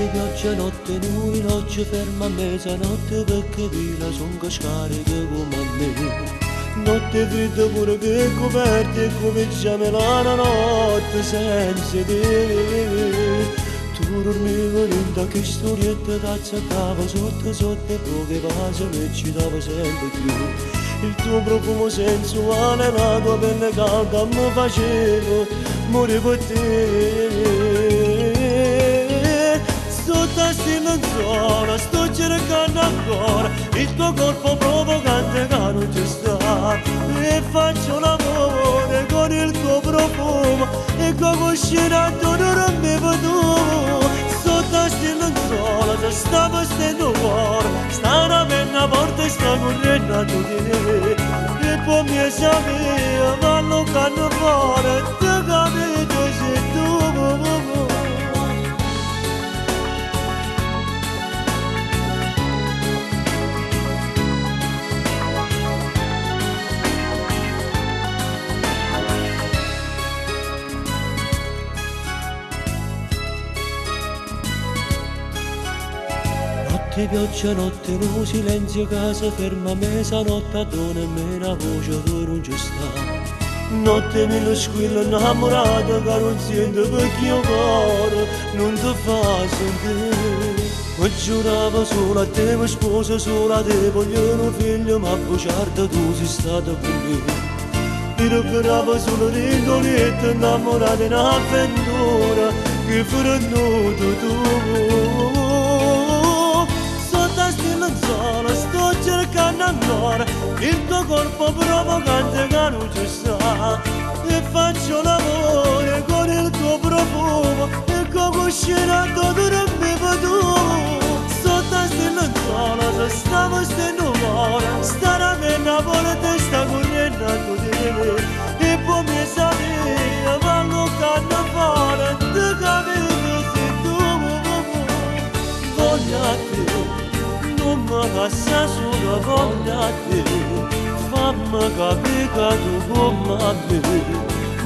Notte pioggia, notte nuvole, notte ferma a mezzanotte perché vila son cascariche come a me. Notte fredda pure che coperte e cominciamo la notte senza te. Tu dormivi dentro che storietta t'azzaccava sotto sotto e poche pace mi eccitava sempre più. Il tuo profumo sensuale, la tua pelle calda mi faceva morire per te. Sotto sti lenzuola sto cercando ancora il tuo corpo provocante che non ci sta. E faccio l'amore con il tuo profumo e con cuscina tu non mi tu. Sotto sti lenzuola ti sta vestendo cuore, sta una penna forte e sta correndo a tu di te. E poi mi sapeva ma lo canno fuori ti capito se tu. Notte pioggia, notte no, silenzio, casa ferma, mezzanotte, donna e me una voce che non ci sta. Notte mille squillo innamorato che non sento perché io cuore non ti fa sentire. Mi giuravo solo a te, mi sposo solo a te, voglio un figlio ma bugiardo tu sei stato con me. Mi recuperavo solo rindolette innamorata in avventura che fu venuto tu. Sto cercando ancora il tuo corpo provocante che non ci sta. E faccio l'amore con il tuo profumo e con cuscina tu non mi tu. Sotto sti lenzuola se stavo stendo cuore, sta una penna forte sta correndo a tu di te. E poi mi sapeva ma lo canno fuori ti capito se tu voglio a te. Non mi passa solo voglia a te, fammi capire che tu come a me,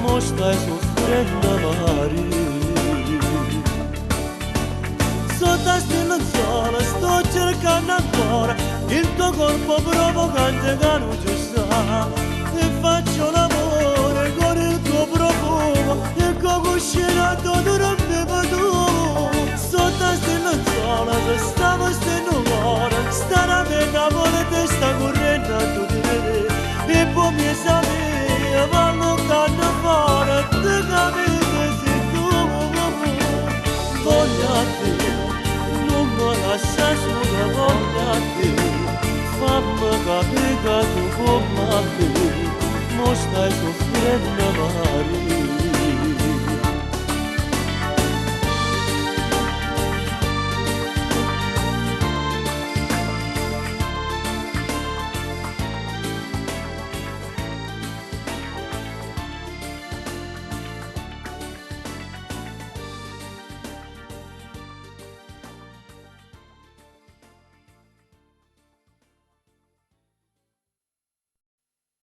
mo stai soffrendo magari. Sotto sti lenzuola sto cercando ancora il tuo corpo provocante che non ci sta. E faccio l'amore con il tuo profumo e con cuscina tu non mi tu. Sotto sti lenzuola se stavo stendo cuore, sta una penna forte sta correndo a tu di te. E poi mi sapeva ma lo canno fuori ti capite se tu voglio a te. Non mi lascia sola voglia a te, fammi capire che tu come a me, mo stai